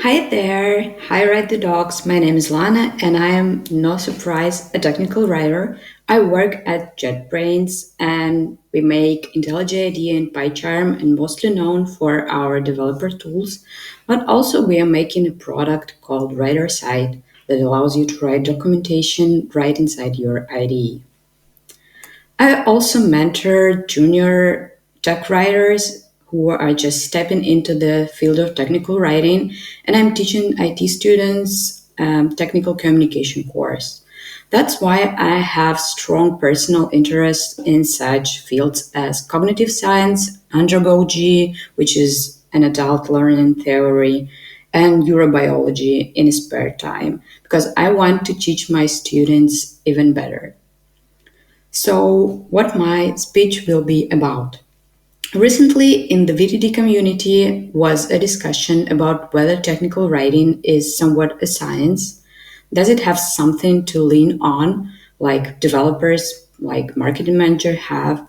Hi there. Hi, Write the Dogs. My name is Lana, and I am, no surprise, a technical writer. I work at JetBrains, and we make IntelliJ and PyCharm, and mostly known for our developer tools. But also, we are making a product called WriterSide that allows you to write documentation right inside your IDE. I also mentor junior tech writers who are just stepping into the field of technical writing, and I'm teaching IT students technical communication course. That's why I have strong personal interest in such fields as cognitive science, andragogy, which is an adult learning theory, and neurobiology in spare time, because I want to teach my students even better. So, what my speech will be about. Recently, in the VTD community, was a discussion about whether technical writing is somewhat a science. Does it have something to lean on, like developers, like marketing manager have?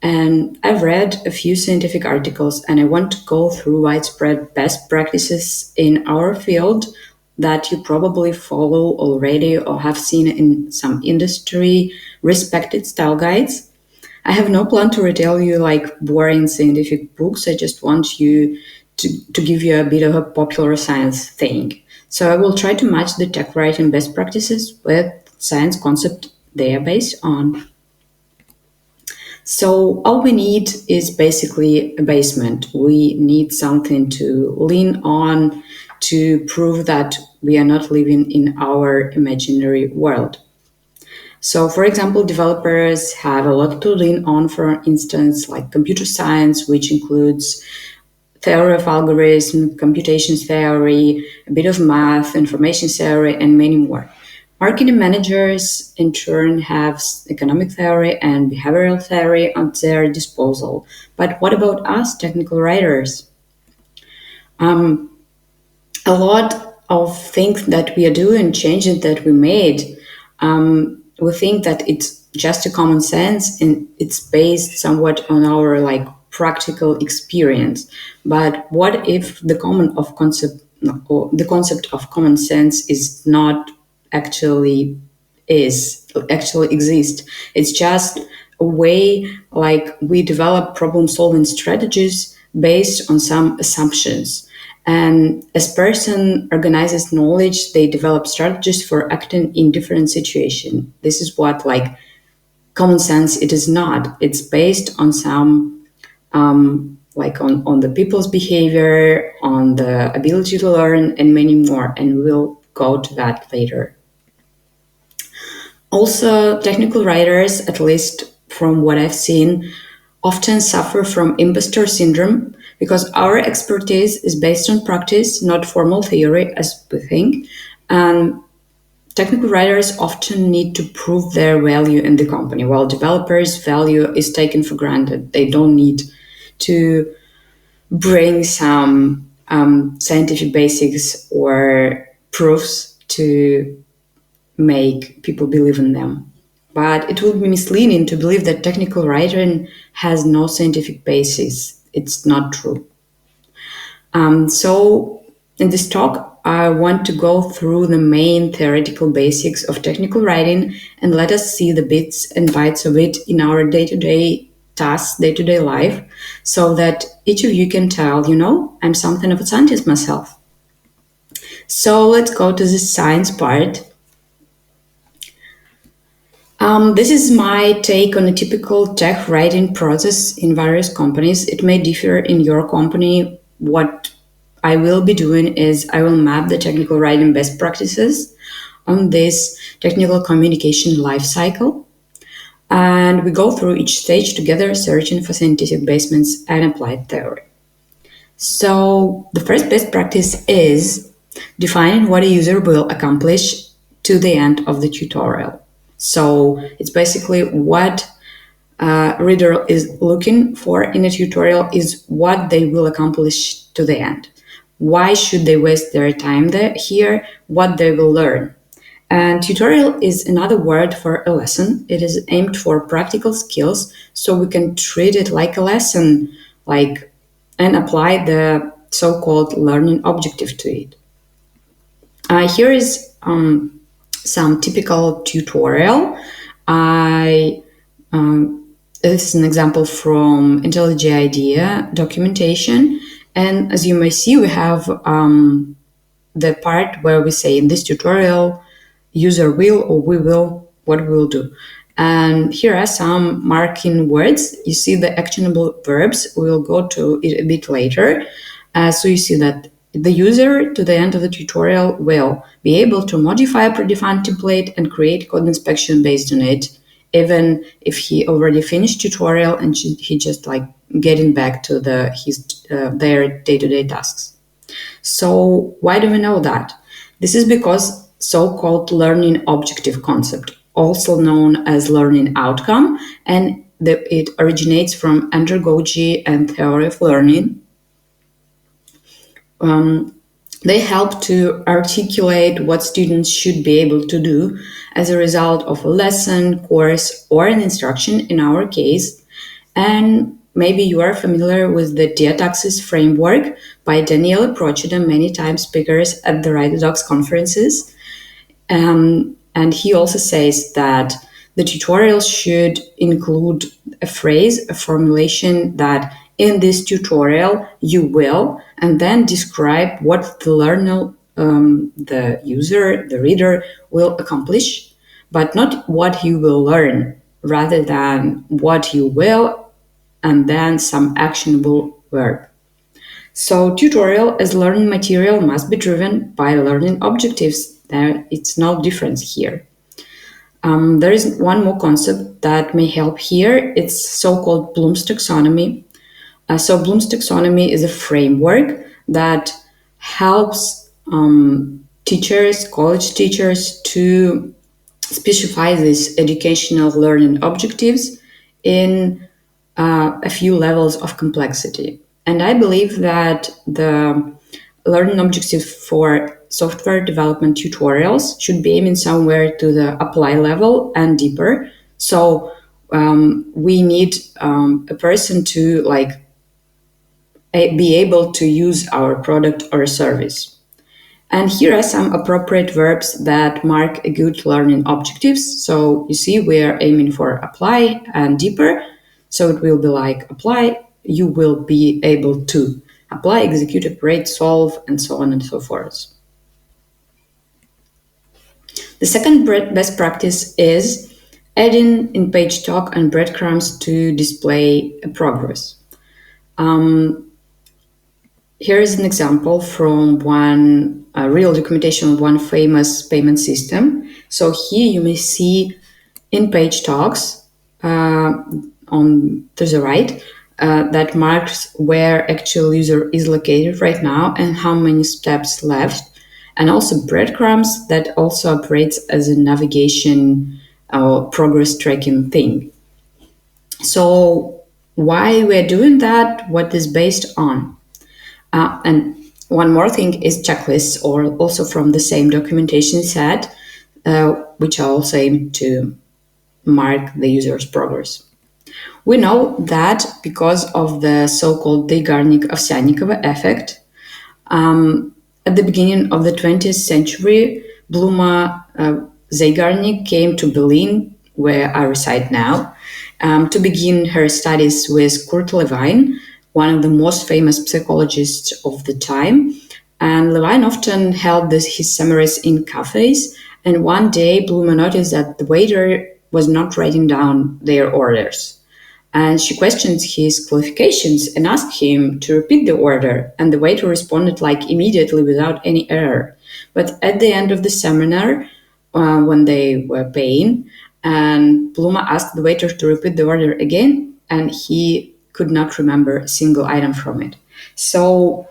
And I've read a few scientific articles, and I want to go through widespread best practices in our field that you probably follow already or have seen in some industry respected style guides. I have no plan to retell you like boring scientific books. I just want to give you a bit of a popular science thing. So I will try to match the tech writing best practices with science concept they are based on. So all we need is basically a basement. We need something to lean on to prove that we are not living in our imaginary world. So, for example, developers have a lot to lean on, for instance, like computer science, which includes theory of algorithm, computation theory, a bit of math, information theory, and many more. Marketing managers, in turn, have economic theory and behavioral theory at their disposal. But what about us, technical writers? Um, a lot of things that we are doing, changes that we made, we think that it's just a common sense and it's based somewhat on our like practical experience. But what if the concept of common sense is not actually actually exist? It's just a way like we develop problem solving strategies based on some assumptions, and as person organizes knowledge, they develop strategies for acting in different situations. This is what like common sense it is not. It's based on some like on the people's behavior, on the ability to learn, and many more. And we'll go to that later. Also, technical writers, at least from what I've seen, often suffer from imposter syndrome because our expertise is based on practice, not formal theory, as we think. And technical writers often need to prove their value in the company, while developers' value is taken for granted. They don't need to bring some scientific basics or proofs to make people believe in them. But it would be misleading to believe that technical writing has no scientific basis. It's not true. So, in this talk, I want to go through the main theoretical basics of technical writing and let us see the bits and bytes of it in our day to day tasks, day to day life, so that each of you can tell, I'm something of a scientist myself. So, let's go to the science part. This is my take on a typical tech writing process in various companies. It may differ in your company. What I will be doing is I will map the technical writing best practices on this technical communication lifecycle. And we go through each stage together, searching for scientific basements and applied theory. So the first best practice is defining what a user will accomplish to the end of the tutorial. So it's basically what a reader is looking for in a tutorial is what they will accomplish to the end. Why should they waste their time here? What they will learn. And tutorial is another word for a lesson. It is aimed for practical skills, so we can treat it like a lesson, and apply the so-called learning objective to it. Here is some typical tutorial. I This is an example from IntelliJ IDEA documentation, and as you may see, we have the part where we say in this tutorial, user will or we will, what we will do. And here are some marking words. You see the actionable verbs. We'll go to it a bit later. So you see that the user to the end of the tutorial will be able to modify a predefined template and create code inspection based on it, even if he already finished tutorial and he just like getting back to their day-to-day tasks. So why do we know that? This is because so-called learning objective concept, also known as learning outcome, and it originates from andragogy and theory of learning. They help to articulate what students should be able to do as a result of a lesson, course, or an instruction in our case. And maybe you are familiar with the diataxis framework by Daniele Procida, many times speakers at the Write the Docs conferences. And he also says that the tutorial should include a phrase, a formulation that in this tutorial you will, and then describe what the learner, the user, the reader will accomplish, but not what you will learn, rather than what you will, and then some actionable verb. So tutorial as learning material must be driven by learning objectives. It's no difference here. There is one more concept that may help here. It's so-called Bloom's taxonomy. So Bloom's taxonomy is a framework that helps teachers, college teachers, to specify these educational learning objectives in a few levels of complexity. And I believe that the learning objectives for software development tutorials should be aiming somewhere to the apply level and deeper. So we need a person to be able to use our product or service. And here are some appropriate verbs that mark a good learning objectives. So you see, we're aiming for apply and deeper. So it will be like apply, you will be able to apply, execute, operate, solve, and so on and so forth. The second best practice is adding in page talk and breadcrumbs to display a progress. Here is an example from one real documentation of one famous payment system. So here you may see in page talks on to the right that marks where actual user is located right now and how many steps left, and also breadcrumbs that also operates as a navigation progress tracking thing. So why we're doing that, what is based on? And one more thing is checklists, or also from the same documentation set, which are also aimed to mark the user's progress. We know that because of the so-called Zeigarnik-Ovsyannikova effect, at the beginning of the 20th century, Bluma Zeigarnik came to Berlin, where I reside now, to begin her studies with Kurt Lewin, one of the most famous psychologists of the time. And Lewin often held his summaries in cafes. And one day, Bluma noticed that the waiter was not writing down their orders. And she questioned his qualifications and asked him to repeat the order. And the waiter responded immediately without any error. But at the end of the seminar, when they were paying, and Bluma asked the waiter to repeat the order again, and he could not remember a single item from it. So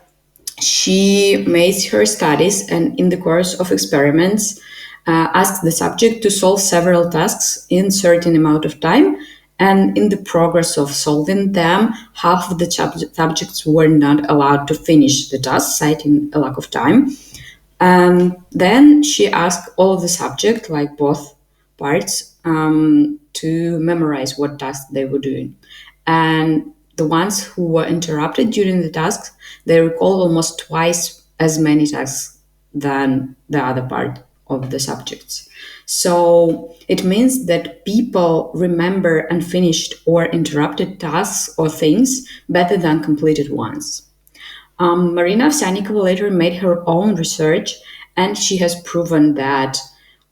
she made her studies, and in the course of experiments, asked the subject to solve several tasks in a certain amount of time. And in the progress of solving them, half of the subjects were not allowed to finish the task, citing a lack of time. And then she asked all of the subject, both parts, to memorize what task they were doing. And the ones who were interrupted during the tasks, they recalled almost twice as many tasks than the other part of the subjects. So it means that people remember unfinished or interrupted tasks or things better than completed ones. Marina Ovsyannikova later made her own research, and she has proven that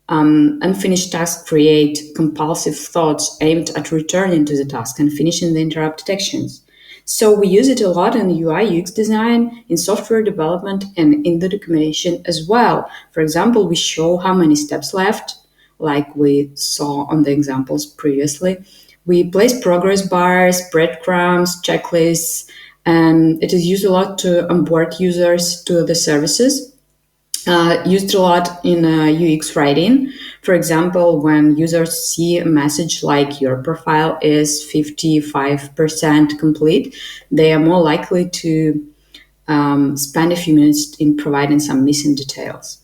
unfinished tasks create compulsive thoughts aimed at returning to the task and finishing the interrupted actions. So we use it a lot in UI UX design, in software development, and in the documentation as well. For example, we show how many steps left, like we saw on the examples previously. We place progress bars, breadcrumbs, checklists, and it is used a lot to onboard users to the services. Used a lot in UX writing. For example, when users see a message like your profile is 55% complete, they are more likely to spend a few minutes in providing some missing details.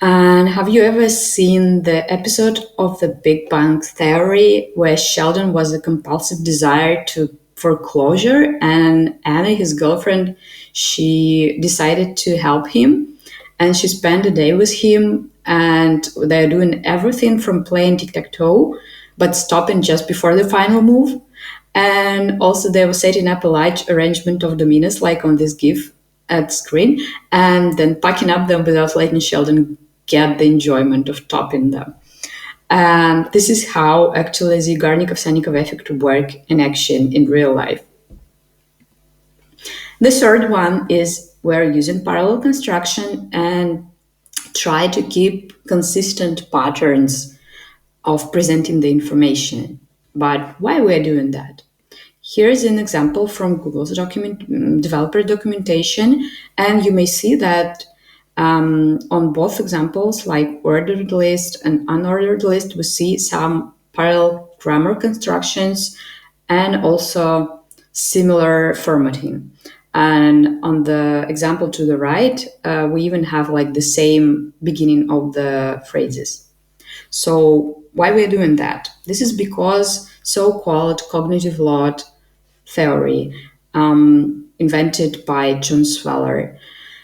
And have you ever seen the episode of The Big Bang Theory where Sheldon was a compulsive desire for closure, and Annie, his girlfriend, she decided to help him, and she spent a day with him, and they're doing everything from playing tic-tac-toe but stopping just before the final move. And also they were setting up a large arrangement of dominoes like on this gif at screen, and then packing up them without letting Sheldon get the enjoyment of topping them. And this is how actually the Garnikov-Sannikov effect work in action in real life. The third one is we're using parallel construction and try to keep consistent patterns of presenting the information. But why we're doing that? Here's an example from Google's developer documentation, and you may see that on both examples, like ordered list and unordered list, we see some parallel grammar constructions and also similar formatting. And on the example to the right, we even have like the same beginning of the phrases. So why we're doing that? This is because so-called cognitive load theory invented by John Sweller.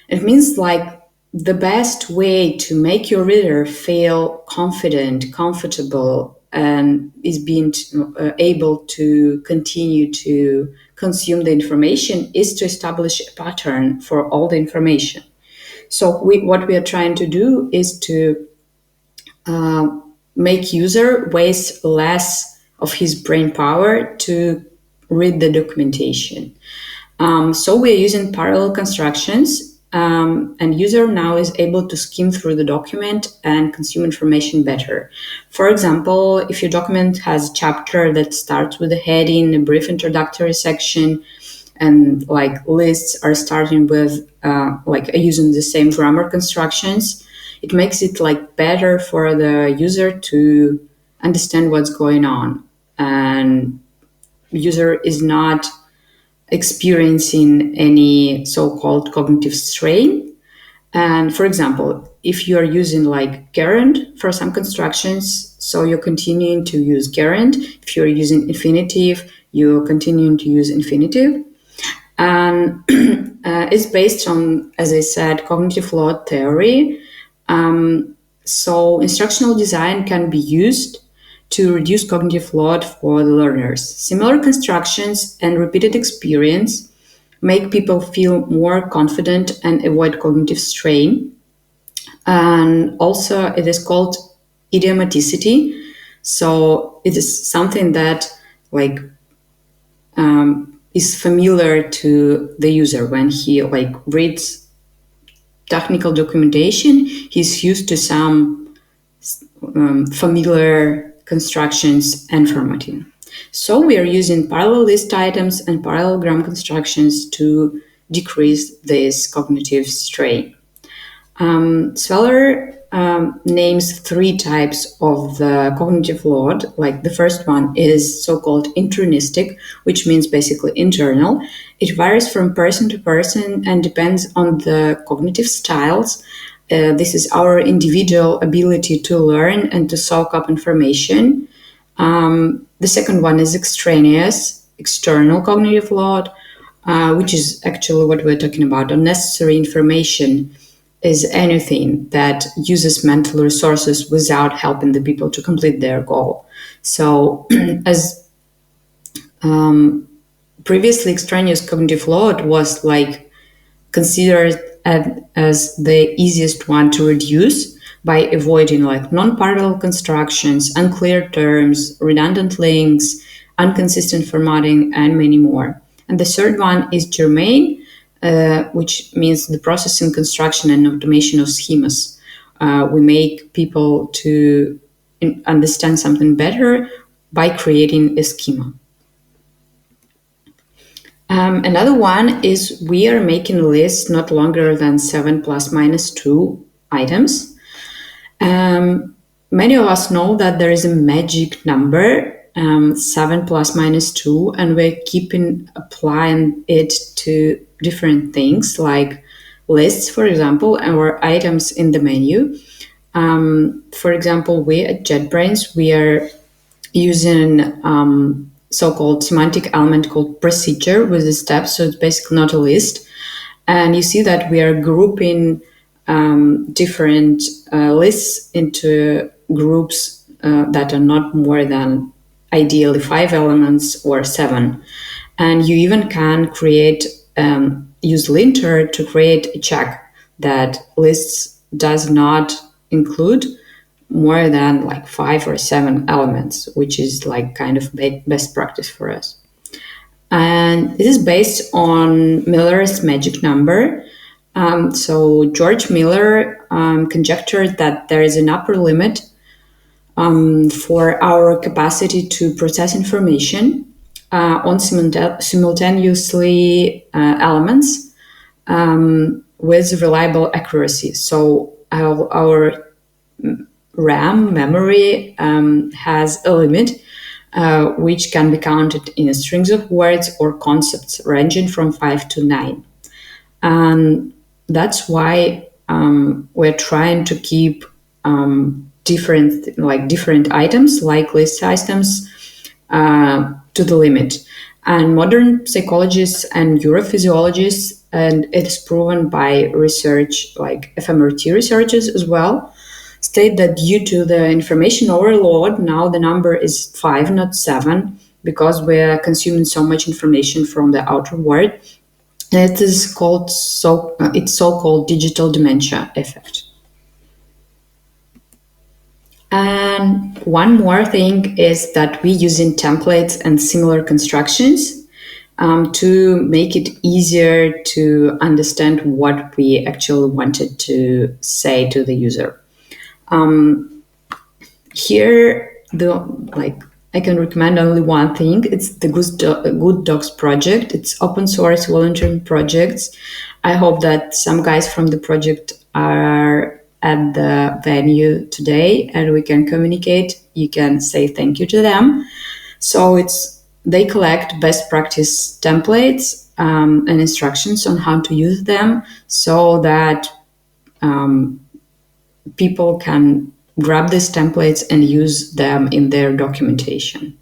It means like the best way to make your reader feel confident, comfortable, and is being able to continue to consume the information is to establish a pattern for all the information. So what we are trying to do is to make user waste less of his brain power to read the documentation. So we're using parallel constructions, and user now is able to skim through the document and consume information better. For example, if your document has a chapter that starts with a heading, a brief introductory section, and like lists are starting with using the same grammar constructions, it makes it like better for the user to understand what's going on, and user is not experiencing any so-called cognitive strain. And for example, if you are using like gerund for some constructions, so you're continuing to use gerund. If you're using infinitive, you're continuing to use infinitive. And it's based on, as I said, cognitive load theory. So instructional design can be used to reduce cognitive load for the learners. Similar constructions and repeated experience make people feel more confident and avoid cognitive strain. And also it is called idiomaticity. So it is something that is familiar to the user when he reads technical documentation. He's used to some familiar constructions and formatting. So we are using parallel list items and parallelogram constructions to decrease this cognitive strain. Sweller names three types of the cognitive load. Like the first one is so-called intrinistic, which means basically internal. It varies from person to person and depends on the cognitive styles. This is our individual ability to learn and to soak up information. The second one is extraneous, external cognitive load, which is actually what we're talking about, unnecessary information is anything that uses mental resources without helping the people to complete their goal. So, as previously, extraneous cognitive load was like considered as the easiest one to reduce by avoiding like non-parallel constructions, unclear terms, redundant links, inconsistent formatting, and many more. And the third one is germane, which means the processing, construction, and automation of schemas. We make people to understand something better by creating a schema. Another one is we are making lists not longer than 7 plus minus 2 items. Many of us know that there is a magic number, 7 plus minus 2, and we're keeping applying it to different things like lists, for example, or items in the menu. For example, we at JetBrains, we are using so-called semantic element called procedure with the steps. So it's basically not a list. And you see that we are grouping different lists into groups that are not more than ideally 5 elements or 7. And you even can create, use linter to create a check that lists does not include more than like 5 or 7 elements, which is like kind of best practice for us. And this is based on Miller's magic number. So George Miller conjectured that there is an upper limit for our capacity to process information on simultaneously elements with reliable accuracy. So our RAM memory has a limit which can be counted in strings of words or concepts ranging from 5 to 9. And that's why we're trying to keep different items like list items to the limit. And modern psychologists and neurophysiologists, and it's proven by research like fMRT researchers as well, state that due to the information overload, now the number is 5, not 7, because we're consuming so much information from the outer world. It is called it's so-called digital dementia effect. And one more thing is that we're using templates and similar constructions to make it easier to understand what we actually wanted to say to the user. Here, I can recommend only one thing. It's the Good Docs project. It's open source volunteering projects. I hope that some guys from the project are at the venue today and we can communicate. You can say thank you to them. So they collect best practice templates and instructions on how to use them so that people can grab these templates and use them in their documentation.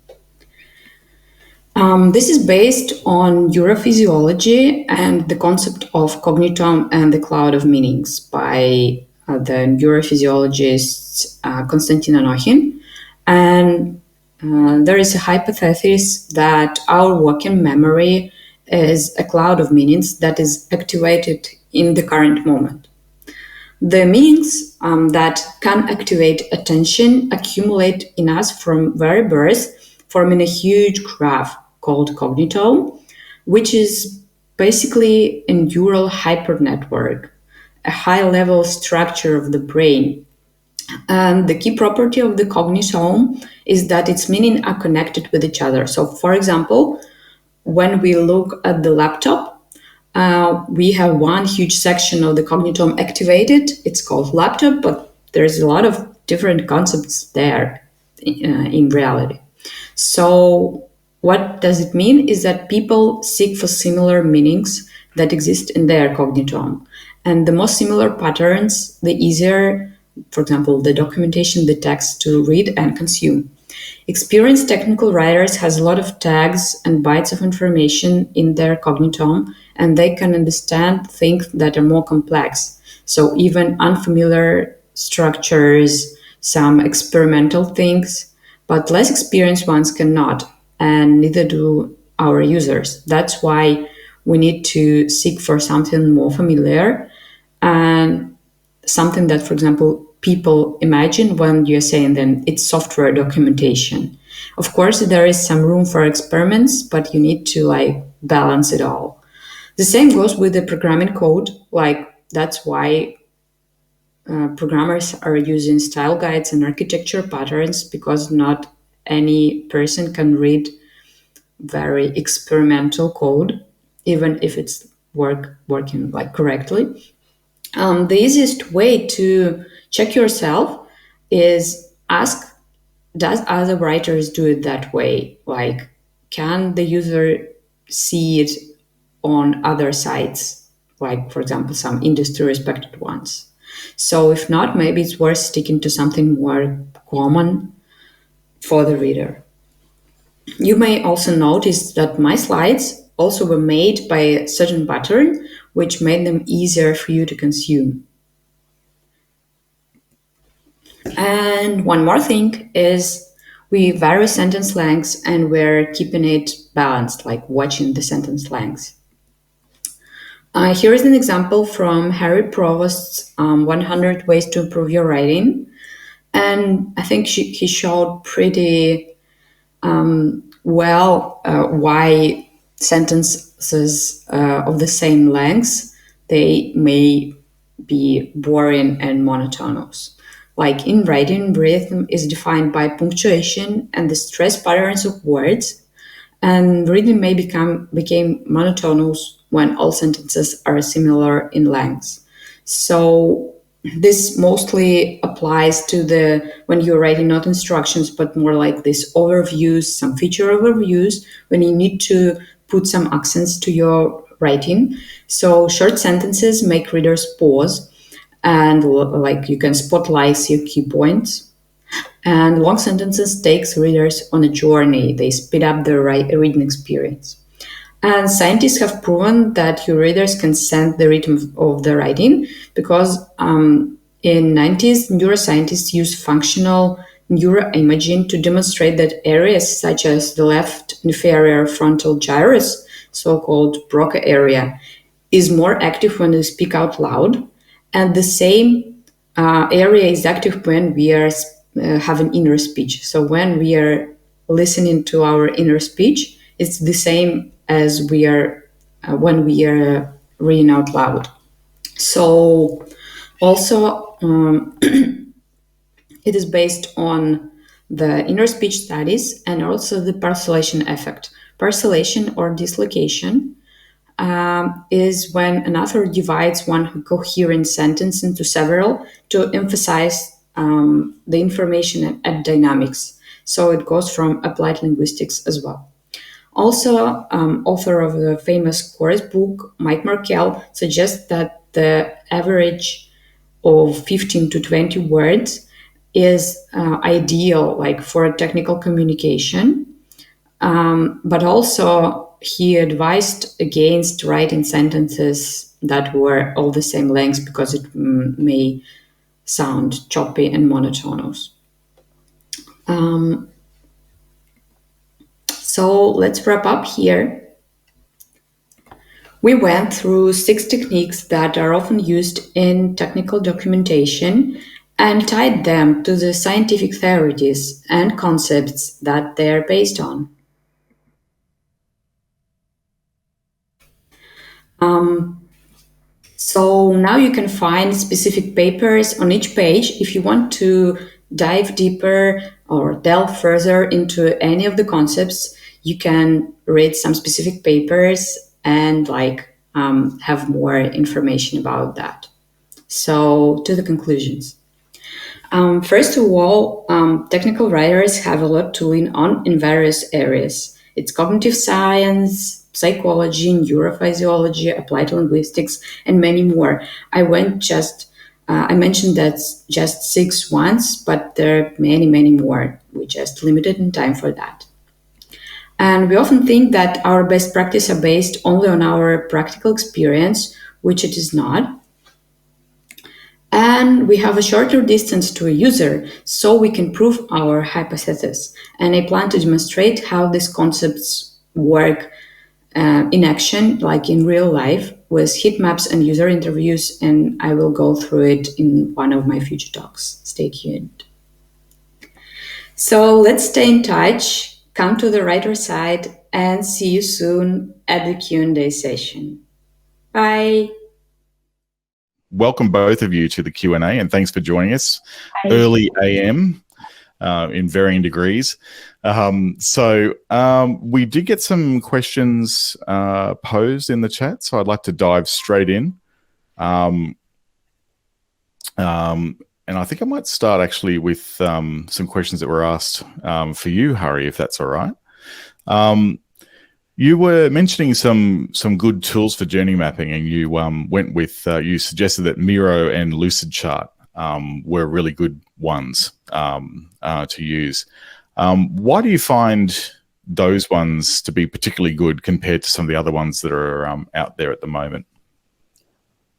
This is based on neurophysiology and the concept of Cognito and the cloud of meanings by the neurophysiologist Konstantin Anokhin. And there is a hypothesis that our working memory is a cloud of meanings that is activated in the current moment. The meanings that can activate attention accumulate in us from very birth, forming a huge graph called Cognito, which is basically a neural hypernetwork, a high-level structure of the brain. And the key property of the cognitome is that its meanings are connected with each other. So, for example, when we look at the laptop, we have one huge section of the cognitome activated. It's called laptop, but there's a lot of different concepts there in reality. So what does it mean is that people seek for similar meanings that exist in their cognitome. And the more similar patterns, the easier, for example, the documentation, the text to read and consume. Experienced technical writers has a lot of tags and bytes of information in their cognitome, and they can understand things that are more complex. So even unfamiliar structures, some experimental things, but less experienced ones cannot, and neither do our users. That's why we need to seek for something more familiar and something that, for example, people imagine when you're saying then it's software documentation. Of course, there is some room for experiments, but you need to like balance it all. The same goes with the programming code. Like that's why programmers are using style guides and architecture patterns because not any person can read very experimental code, even if it's working like correctly. The easiest way to check yourself is ask, does other writers do it that way? Like, can the user see it on other sites, like, for example, some industry respected ones? So, if not, maybe it's worth sticking to something more common for the reader. You may also notice that my slides also were made by a certain pattern, which made them easier for you to consume. And one more thing is we vary sentence lengths and we're keeping it balanced, like watching the sentence lengths. Here is an example from Harry Provost's 100 Ways to Improve Your Writing. And I think he showed pretty well why sentences of the same length, they may be boring and monotonous. Like in writing, rhythm is defined by punctuation and the stress patterns of words, and reading may became monotonous when all sentences are similar in length. So this mostly applies to the when you're writing not instructions but more like this overviews, some feature overviews, when you need to put some accents to your writing. So short sentences make readers pause and like you can spotlight your key points, and long sentences takes readers on a journey. They speed up the reading experience. And scientists have proven that your readers can sense the rhythm of the writing because in 90s, neuroscientists used functional neuroimaging to demonstrate that areas such as the left inferior frontal gyrus, so-called Broca area, is more active when we speak out loud, and the same area is active when we are having inner speech. So when we are listening to our inner speech, it's the same as we are when we are reading out loud. So also it is based on the inner speech studies and also the persolation effect. Persolation or dislocation is when an author divides one coherent sentence into several to emphasize the information and dynamics. So it goes from applied linguistics as well. Also, author of the famous course book, Mike Markel, suggests that the average of 15 to 20 words is ideal, like for technical communication. But also, he advised against writing sentences that were all the same length because it may sound choppy and monotonous. So let's wrap up here. We went through 6 techniques that are often used in technical documentation and tied them to the scientific theories and concepts that they're based on. So now you can find specific papers on each page. If you want to dive deeper or delve further into any of the concepts, you can read some specific papers and have more information about that. So to the conclusions. First of all, technical writers have a lot to lean on in various areas. It's cognitive science, psychology, neurophysiology, applied linguistics, and many more. I mentioned that just 6 once, but there are many, many more. We just limited in time for that. And we often think that our best practice are based only on our practical experience, which it is not. And we have a shorter distance to a user, so we can prove our hypothesis. And I plan to demonstrate how these concepts work in action, like in real life, with heat maps and user interviews, and I will go through it in one of my future talks. Stay tuned. So let's stay in touch, come to the writer side, and see you soon at the Q&A session. Bye. Welcome both of you to the Q&A, and thanks for joining us. Bye. Early AM in varying degrees. We did get some questions posed in the chat, so I'd like to dive straight in. And I think I might start actually with some questions that were asked for you, Hari, if that's all right. You were mentioning some good tools for journey mapping, and you went with you suggested that Miro and Lucidchart were really good ones to use. Why do you find those ones to be particularly good compared to some of the other ones that are out there at the moment?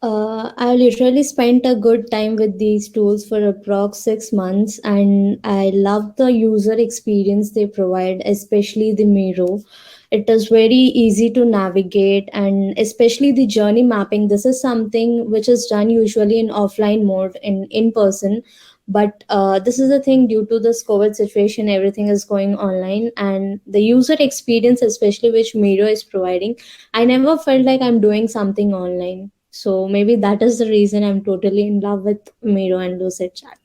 I literally spent a good time with these tools for approx 6 months, and I love the user experience they provide, especially the Miro. It is very easy to navigate, and especially the journey mapping. This is something which is done usually in offline mode in person. But this is the thing, due to this COVID situation, everything is going online, and the user experience, especially which Miro is providing, I never felt like I'm doing something online. So maybe that is the reason I'm totally in love with Miro and Lucidchart.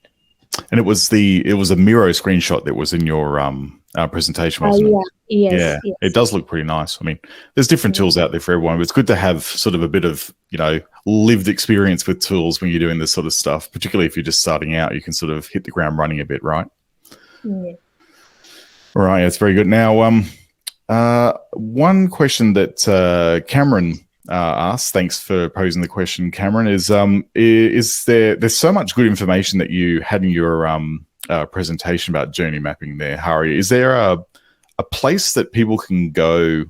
And it was a Miro screenshot that was in your presentation, wasn't it? Yes. It does look pretty nice. I mean, there's different tools out there for everyone, but it's good to have sort of a bit of, lived experience with tools when you're doing this sort of stuff, particularly if you're just starting out. You can sort of hit the ground running a bit, right? Yeah. All right, that's very good. Now, one question that Cameron asked, thanks for posing the question, Cameron, is there's so much good information that you had in your presentation about journey mapping there, Hari. Is there a place that people can go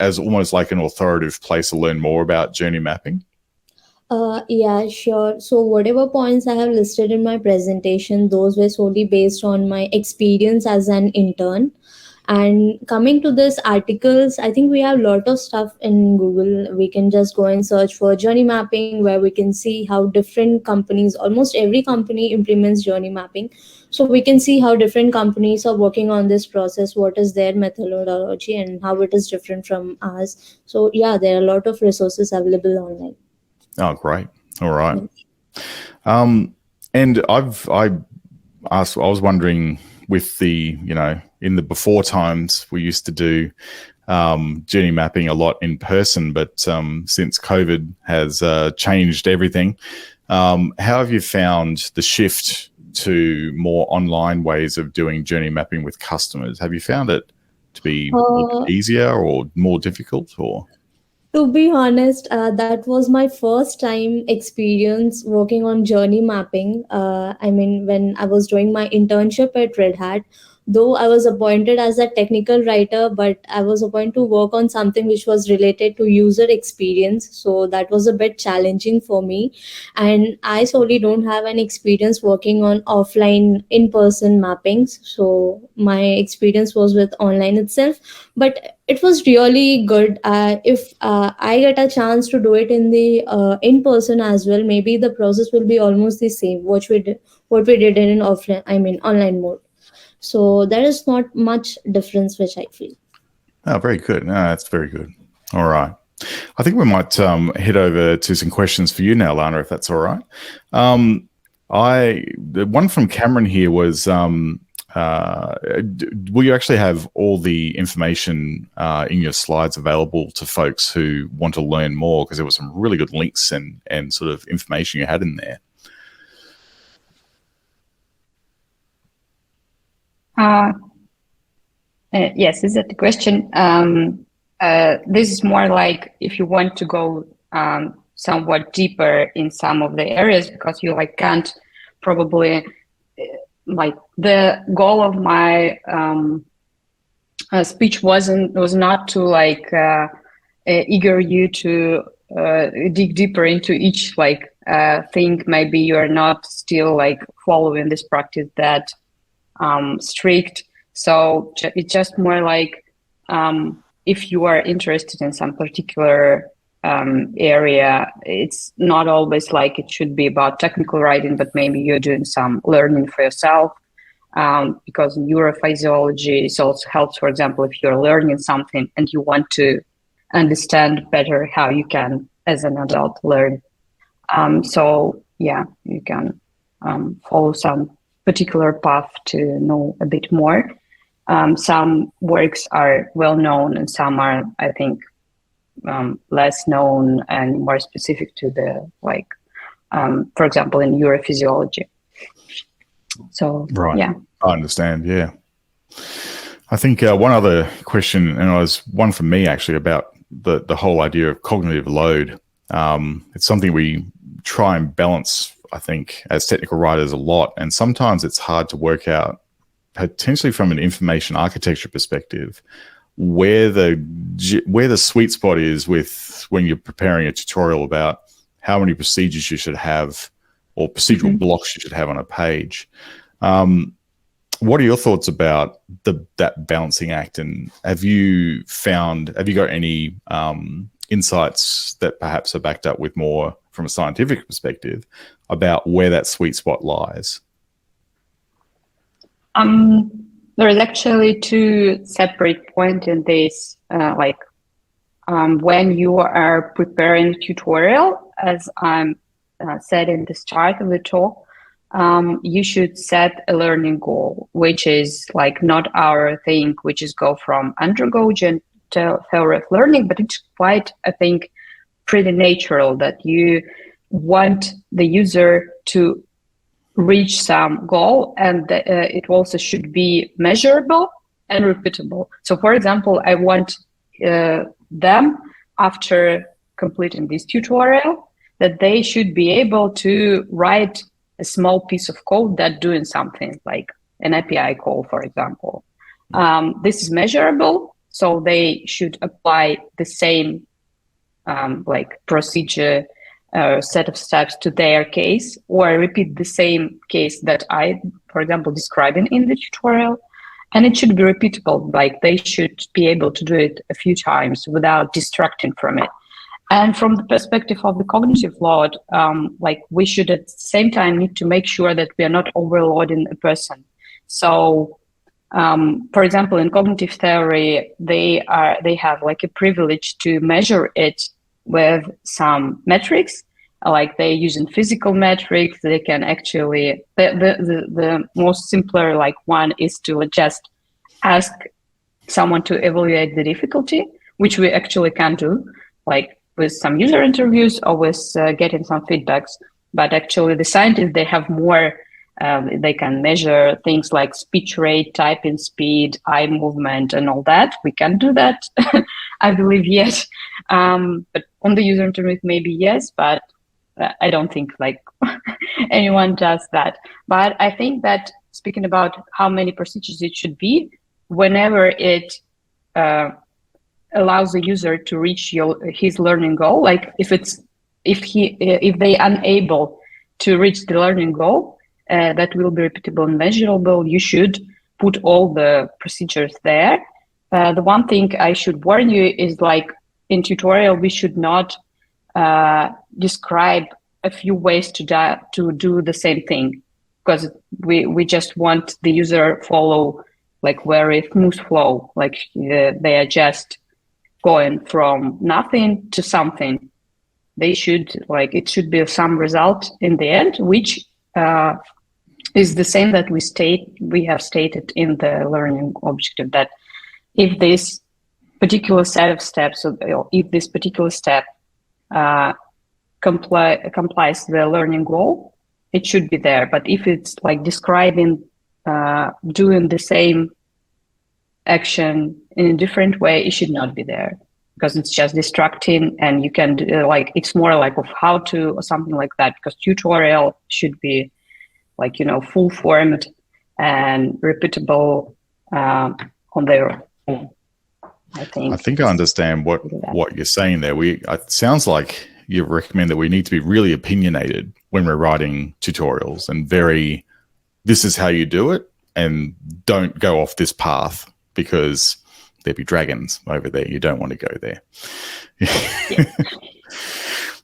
as almost like an authoritative place to learn more about journey mapping? Yeah, sure. So whatever points I have listed in my presentation, those were solely based on my experience as an intern. And coming to this articles, I think we have a lot of stuff in Google. We can just go and search for journey mapping, where we can see how different companies, almost every company implements journey mapping. So we can see how different companies are working on this process, what is their methodology, and how it is different from ours. So yeah, there are a lot of resources available online. Oh, great. All right. And I was wondering, with the, in the before times, we used to do journey mapping a lot in person, but since COVID has changed everything, how have you found the shift to more online ways of doing journey mapping with customers? Have you found it to be easier or more difficult, or? To be honest, that was my first time experience working on journey mapping. When I was doing my internship at Red Hat, though I was appointed as a technical writer, but I was appointed to work on something which was related to user experience. So that was a bit challenging for me. And I solely don't have an experience working on offline in-person mappings. So my experience was with online itself. But it was really good. If I get a chance to do it in the in person as well, maybe the process will be almost the same what we did in offline. Online mode. So there is not much difference, which I feel. Oh, very good. No, that's very good. All right. I think we might head over to some questions for you now, Lana, if that's all right. The one from Cameron here was, will you actually have all the information in your slides available to folks who want to learn more? Because there were some really good links and sort of information you had in there. Yes, is that the question? This is more like if you want to go somewhat deeper in some of the areas, because you can't probably, the goal of my speech was not to eager you to dig deeper into each think maybe you're not still like following this practice that strict. So it's just more like if you are interested in some particular area, it's not always like it should be about technical writing, but maybe you're doing some learning for yourself. Because neurophysiology is also helps, for example, if you're learning something and you want to understand better how you can, as an adult, learn. So yeah, you can follow some particular path to know a bit more. Some works are well known and some are, I think, less known and more specific to the, like, for example, in neurophysiology. So, right. Yeah. I understand. Yeah. I think one other question, and it was one for me actually, about the whole idea of cognitive load. It's something we try and balance, I think, as technical writers a lot. And sometimes it's hard to work out, potentially from an information architecture perspective, where the sweet spot is with when you're preparing a tutorial about how many procedures you should have or procedural blocks you should have on a page. What are your thoughts about that balancing act? And have you got any insights that perhaps are backed up with more from a scientific perspective about where that sweet spot lies? There is actually two separate points in this. When you are preparing a tutorial, as I'm said in the start of the talk, you should set a learning goal, which is like not our thing, which is go from undergraduate to theory of learning, but it's quite, I think, pretty natural that you want the user to reach some goal, and it also should be measurable and repeatable. So, for example, I want them, after completing this tutorial, that they should be able to write a small piece of code that doing something like an API call, for example. This is measurable, so they should apply the same procedure set of steps to their case, or repeat the same case that I, for example, describing in the tutorial. And it should be repeatable, like they should be able to do it a few times without distracting from it. And from the perspective of the cognitive load, we should at the same time need to make sure that we are not overloading a person. So, for example, in cognitive theory, they have like a privilege to measure it with some metrics, like they're using physical metrics. They can actually, the most simpler one is to just ask someone to evaluate the difficulty, which we actually can do, like with some user interviews or with getting some feedbacks. But actually the scientists, they have more, they can measure things like speech rate, typing speed, eye movement, and all that. We can do that, I believe, yes. But on the user interview, maybe yes, but I don't think anyone does that. But I think that speaking about how many procedures it should be, whenever it allows the user to reach his learning goal, like if they unable to reach the learning goal, that will be repeatable and measurable, you should put all the procedures there. The one thing I should warn you is, in tutorial, we should not describe a few ways to do the same thing, because we just want the user follow very smooth flow, they are just going from nothing to something. They should it should be some result in the end, which is the same that we have stated in the learning objective, that if this particular set of steps, or if this particular step complies the learning goal, it should be there. But if it's describing doing the same action in a different way, it should not be there, because it's just distracting, and you can do, it's more of how to or something like that, because tutorial should be full formed and repeatable on their own. I think I understand what you're saying there. It sounds like you recommend that we need to be really opinionated when we're writing tutorials and very, this is how you do it, and don't go off this path because there'd be dragons over there. You don't want to go there.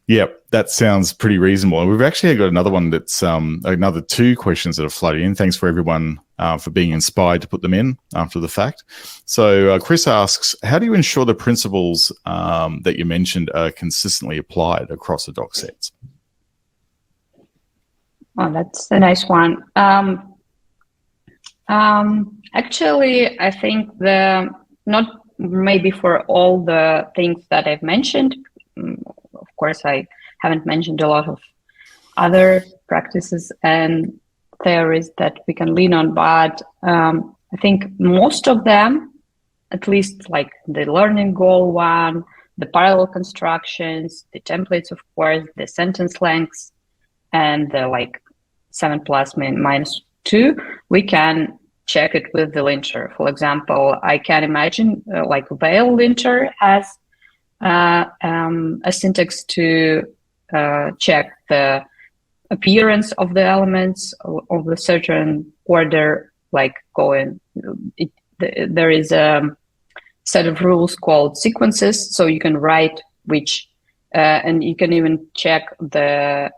Yep, that sounds pretty reasonable. And we've actually got another one that's another 2 questions that have flooded in. Thanks for everyone for being inspired to put them in after the fact. So Chris asks, how do you ensure the principles that you mentioned are consistently applied across the doc sets? Oh, that's a nice one. Actually, I think not maybe for all the things that I've mentioned. Of course, I haven't mentioned a lot of other practices and theories that we can lean on, but I think most of them, at least like the learning goal one, the parallel constructions, the templates, of course, the sentence lengths, and the like 7 plus minus 2, we can check it with the linter. For example, I can imagine like Veil linter has a syntax to check the appearance of the elements of a certain order, like going. There is a set of rules called sequences, so you can write which, and you can even check the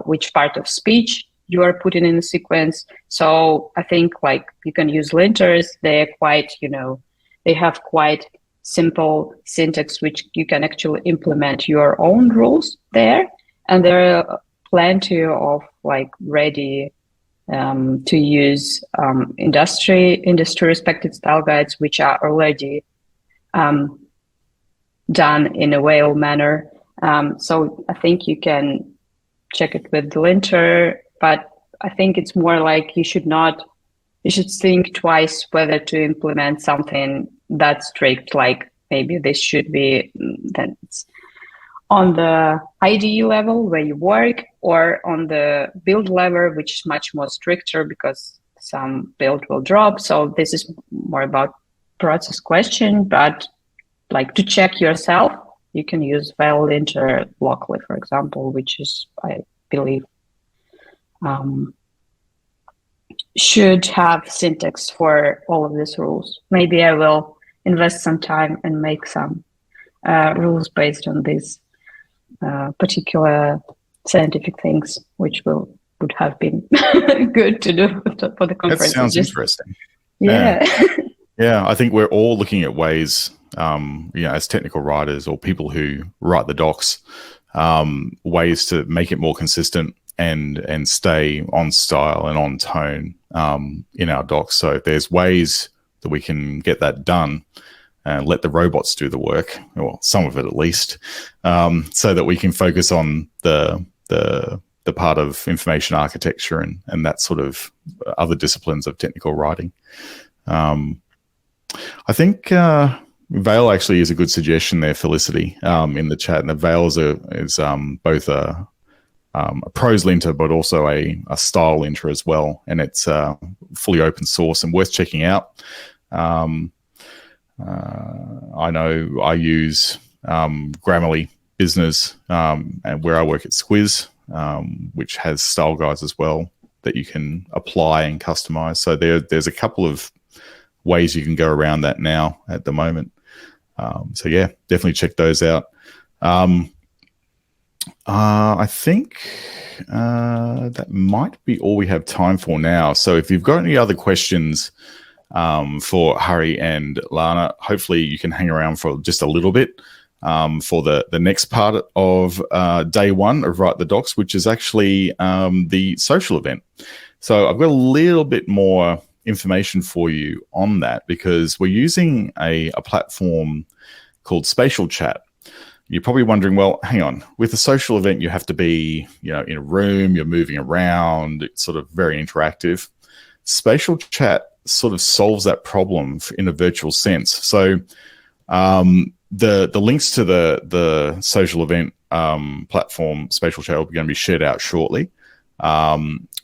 which part of speech you are putting in the sequence. So I think like you can use linters. They're quite, they have quite simple syntax, which you can actually implement your own rules there. And there are plenty of like ready to use industry respected style guides, which are already done in a Whale manner. So I think you can check it with the linter, but I think it's more like you should think twice whether to implement something that strict, like maybe this should be then it's on the IDE level where you work, or on the build level, which is much more stricter because some build will drop. So this is more about process question, but like to check yourself, you can use Veil linter locally, for example, which is, I believe, should have syntax for all of these rules. Maybe I will invest some time and make some rules based on these particular scientific things, which would have been good to do for the conference. That sounds interesting. Yeah. Yeah, I think we're all looking at ways, as technical writers or people who write the docs, ways to make it more consistent and stay on style and on tone in our docs. So if there's ways that we can get that done and let the robots do the work, or some of it at least, so that we can focus on the part of information architecture and that sort of other disciplines of technical writing. I think Veil actually is a good suggestion there, Felicity, in the chat. And the Veil is both a prose linter, but also a style linter as well. And it's fully open source and worth checking out. I know I use Grammarly Business, and where I work at Squiz, which has style guides as well that you can apply and customize. So there's a couple of ways you can go around that now at the moment. So yeah, definitely check those out. I think that might be all we have time for now. So if you've got any other questions for Hari and Lana, hopefully you can hang around for just a little bit for the next part of day one of Write the Docs, which is actually the social event. So I've got a little bit more information for you on that, because we're using a platform called Spatial Chat. You're probably wondering, well, hang on, with a social event, you have to be, in a room, you're moving around, it's sort of very interactive. Spatial Chat sort of solves that problem in a virtual sense. So the links to the social event platform, Spatial Chat, are going to be shared out shortly.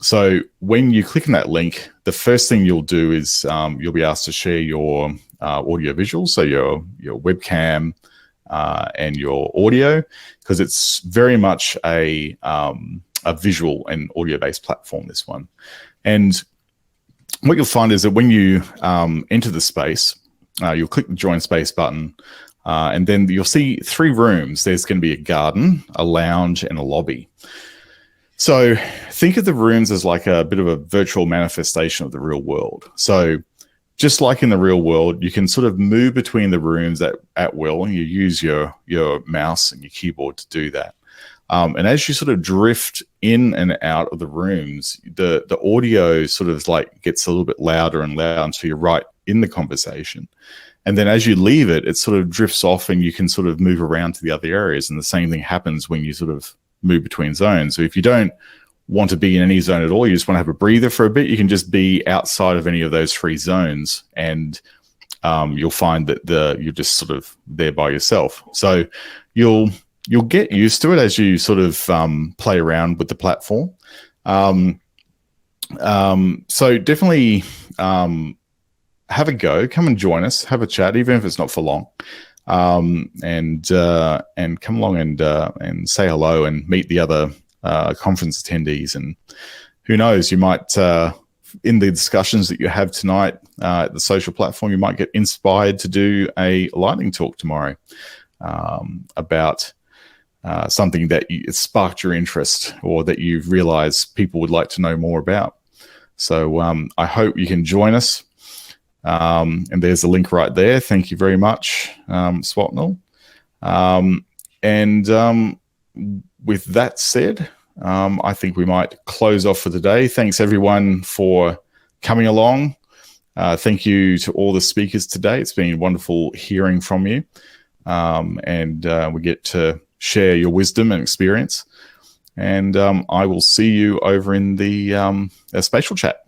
So when you click on that link, the first thing you'll do is you'll be asked to share your audio visuals, so your webcam and your audio, because it's very much a visual and audio-based platform, this one. And what you'll find is that when you enter the space, you'll click the Join Space button, and then you'll see 3 rooms. There's going to be a garden, a lounge, and a lobby. So think of the rooms as like a bit of a virtual manifestation of the real world. So just like in the real world, you can sort of move between the rooms at will, and you use your mouse and your keyboard to do that. And as you sort of drift in and out of the rooms, the audio sort of like gets a little bit louder and louder until you're right in the conversation. And then as you leave it, it sort of drifts off and you can sort of move around to the other areas. And the same thing happens when you sort of move between zones. So if you don't want to be in any zone at all, you just want to have a breather for a bit, you can just be outside of any of those 3 zones, and you'll find that you're just sort of there by yourself. So you'll get used to it as you sort of play around with the platform. So definitely have a go. Come and join us. Have a chat, even if it's not for long. And come along and say hello and meet the other conference attendees. And who knows, you might in the discussions that you have tonight at the social platform, you might get inspired to do a lightning talk tomorrow about something that it sparked your interest, or that you've realized people would like to know more about. So I hope you can join us. And there's a link right there. Thank you very much, Swapnil. And with that said, I think we might close off for today. Thanks everyone for coming along. Thank you to all the speakers today. It's been wonderful hearing from you. And we get to share your wisdom and experience. And I will see you over in the spatial chat.